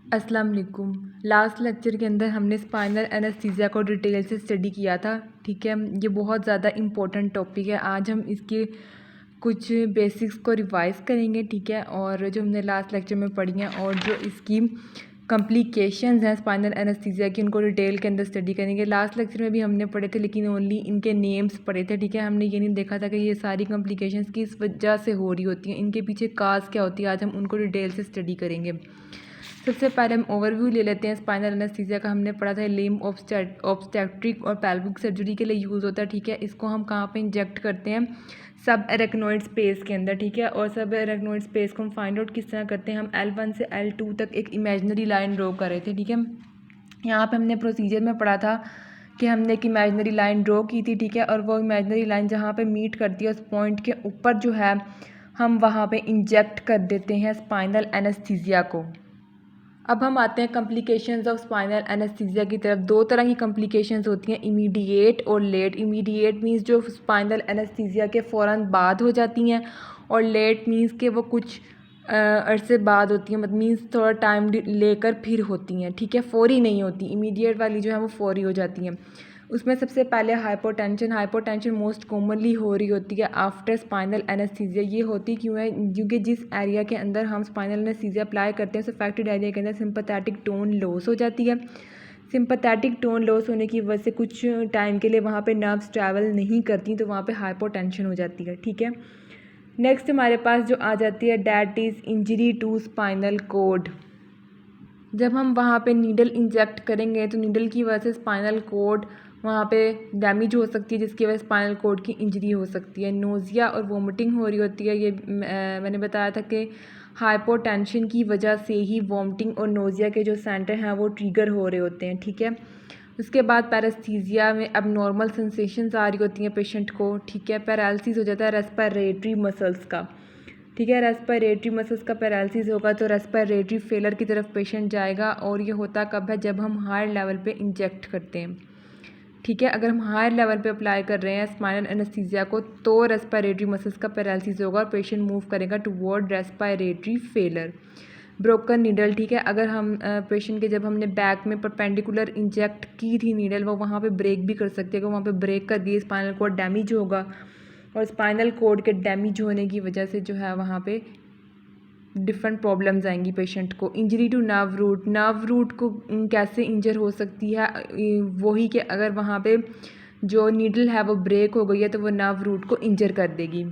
अस्सलाम वालेकुम। Last lecture के अंदर हमने स्पाइनल एनेस्थीसिया को डिटेल से स्टडी किया था। ठीक है, ये बहुत ज़्यादा इम्पोर्टेंट टॉपिक है। आज हम इसके कुछ बेसिक्स को रिवाइज़ करेंगे। ठीक है, और जो हमने लास्ट लेक्चर में पढ़ी हैं और जो इसकी कम्प्लिकेशंस हैं स्पाइनल एनेस्थीसिया की, उनको डिटेल के अंदर स्टडी करेंगे। लास्ट लेक्चर में भी हमने पढ़े थे, लेकिन ओनली इनके नेम्स पढ़े थे। ठीक है, हमने ये नहीं देखा था कि ये सारी कम्प्लिकेशंस किस वजह से हो रही होती हैं, इनके पीछे काज क्या होती है। आज हम उनको डिटेल से स्टडी करेंगे। सबसे पहले हम ओवरव्यू ले लेते हैं स्पाइनल एनेस्थीसिया का। हमने पढ़ा था लिम्ब ऑब्स्टेट्रिक और पेल्विक सर्जरी के लिए यूज़ होता है। ठीक है, इसको हम कहाँ पे इंजेक्ट करते हैं? सब एरेक्नोइड स्पेस के अंदर। ठीक है, और सब एरेक्नोइड स्पेस को हम फाइंड आउट किस तरह करते हैं? हम L1 से L2 तक एक इमेजिनरी लाइन ड्रॉ कर रहे थे। ठीक है, यहाँ पे हमने प्रोसीजर में पढ़ा था कि हमने एक इमेजिनरी लाइन ड्रॉ की थी। ठीक है, और वो इमेजिनरी लाइन जहाँ पे मीट करती है उस पॉइंट के ऊपर जो है हम वहाँ पे इंजेक्ट कर देते हैं स्पाइनल एनेस्थीसिया को। अब हम आते हैं कम्प्लिकेशंस ऑफ स्पाइनल एनेस्थीसिया की तरफ। दो तरह की कम्प्लिकेशंस होती हैं, इमीडिएट और लेट। इमीडिएट मींस जो स्पाइनल एनेस्थीसिया के फ़ौरन बाद हो जाती हैं, और लेट मींस के वो कुछ अरसे बाद होती हैं, मतलब मींस थोड़ा टाइम लेकर फिर होती हैं। ठीक है, फौरी नहीं होती। इमीडिएट वाली जो है वो फौरी हो जाती हैं। उसमें सबसे पहले हाइपोटेंशन मोस्ट कॉमनली हो रही होती है आफ्टर स्पाइनल एनेस्थीसिया। ये होती क्यों है? क्योंकि जिस एरिया के अंदर हम स्पाइनल एनेस्थीसिया अप्लाई करते हैं उस अफेक्टेड एरिया के अंदर सिंपैथेटिक टोन लॉस हो जाती है। सिंपैथेटिक टोन लॉस होने की वजह से कुछ टाइम के लिए वहाँ पे नर्व्स ट्रैवल नहीं करती, तो वहाँ पे हाइपोटेंशन हो जाती है। ठीक है, नेक्स्ट हमारे पास जो आ जाती है that is injury to spinal cord. जब हम वहाँ पे नीडल इंजेक्ट करेंगे तो नीडल की वजह से स्पाइनल कॉर्ड वहाँ पे डैमेज हो सकती है, जिसकी वजह से स्पाइनल कॉर्ड की इंजरी हो सकती है। नोज़िया और वोमिटिंग हो रही होती है। ये मैंने बताया था कि हाइपोटेंशन की वजह से ही वोमिटिंग और नोज़िया के जो सेंटर हैं वो ट्रिगर हो रहे होते हैं। ठीक है, उसके बाद पैरास्थीसिया में अब नॉर्मल सेंसेशंस आ रही होती हैं पेशेंट को। ठीक है, पैरालिसिस हो जाता है रेस्पिरेटरी मसल्स का। ठीक है, रेस्पिरेटरी मसल्स का पैरालिसिस होगा तो रेस्पिरेटरी फेलर की तरफ पेशेंट जाएगा। और ये होता कब है? जब हम हायर लेवल पे इंजेक्ट करते हैं। ठीक है, अगर हम हायर लेवल पे अप्लाई कर रहे हैं स्पाइनल एनेस्थीसिया को तो रेस्पिरेटरी मसल्स का पैरालिसिस होगा और पेशेंट मूव करेगा toward respiratory failure. Broken needle. ठीक है, अगर हम पेशेंट के जब हमने बैक में परपेंडिकुलर इंजेक्ट की थी नीडल, वो वहाँ पे ब्रेक भी कर सकती है। अगर वहाँ पे ब्रेक कर गई स्पाइनल कॉर्ड डैमेज होगा, और स्पाइनल कॉर्ड के डैमेज होने की वजह से जो है वहाँ पे डिफरेंट प्रॉब्लम्स आएंगी पेशेंट को। इंजरी टू नर्व रूट को कैसे इंजर हो सकती है? वही कि अगर वहाँ पे जो नीडल है वो ब्रेक हो गई है तो वो नर्व रूट को इंजर कर देगी।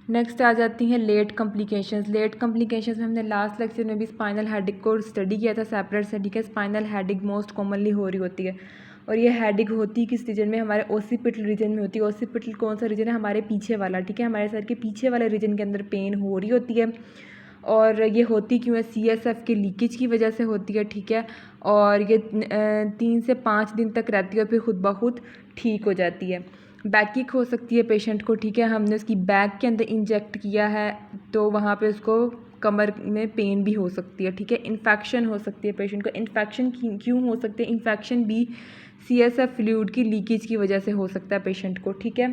नेक्स्ट आ जाती हैं लेट कम्प्लिकेशंस। लेट कम्प्लिकेशंस में हमने लास्ट लेक्चर में भी स्पाइनल हेडेक को स्टडी किया था सेपरेट से। ठीक है, स्पाइनल हेडेक मोस्ट कॉमनली हो रही होती है, और ये हेडेक होती किस रीजन में? हमारे ओसिपिटल रीजन में होती है। ओसिपिटल कौन सा रीजन है? हमारे पीछे वाला। ठीक है, हमारे सर के पीछे वाले रीजन के अंदर पेन हो रही होती है, और ये होती क्यों है? CSF के लीकेज की वजह से होती है। ठीक है, और ये 3 से 5 दिन तक रहती है और फिर खुद ब खुद ठीक हो जाती है। बैकिक हो सकती है पेशेंट को। ठीक है, हमने उसकी बैक के अंदर इंजेक्ट किया है तो वहाँ पे उसको कमर में पेन भी हो सकती है। ठीक है, इन्फेक्शन हो सकती है पेशेंट को। इन्फेक्शन क्यों हो सकती है? इन्फेक्शन भी CSF फ्लूइड की लीकेज की वजह से हो सकता है पेशेंट को। ठीक है,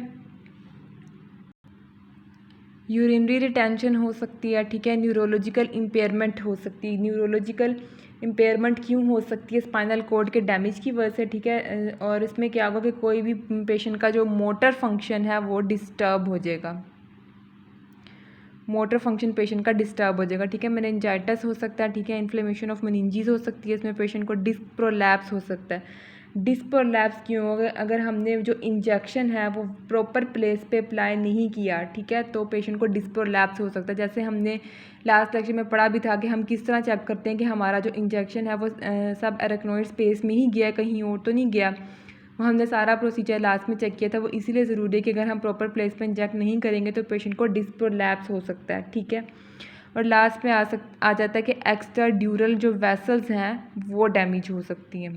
यूरिनरी रिटेंशन हो सकती है। ठीक है, न्यूरोलॉजिकल इम्पेयरमेंट हो सकती है। न्यूरोलॉजिकल इम्पेयरमेंट क्यों हो सकती है? स्पाइनल कॉर्ड के डैमेज की वजह से। ठीक है, और इसमें क्या होगा कि कोई भी पेशेंट का जो मोटर फंक्शन है वो डिस्टर्ब हो जाएगा। मोटर फंक्शन पेशेंट का डिस्टर्ब हो जाएगा। ठीक है, मेनिंजाइटिस हो सकता है। ठीक है, इन्फ्लेमेशन ऑफ मेनिंजीज हो सकती है। इसमें पेशेंट को डिस्क प्रोलैप्स हो सकता है। डिस्क प्रोलैप्स क्यों होगा? अगर हमने जो इंजेक्शन है वो प्रॉपर प्लेस पे अप्लाई नहीं किया, ठीक है, तो पेशेंट को डिस्क प्रोलैप्स हो सकता है। जैसे हमने लास्ट लेक्चर में पढ़ा भी था कि हम किस तरह चेक करते हैं कि हमारा जो इंजेक्शन है वो सब एरेक्नोइड स्पेस में ही गया, कहीं और तो नहीं गया। वो हमने सारा प्रोसीजर लास्ट में चेक किया था। वो इसीलिए ज़रूरी है कि अगर हम प्रॉपर प्लेस पे इंजेक्ट नहीं करेंगे तो पेशेंट को डिस्क प्रोलैप्स हो सकता है। ठीक है, और लास्ट में आ जाता है कि एक्स्ट्रा ड्यूरल जो वेसल्स हैं वो डैमेज हो सकती हैं।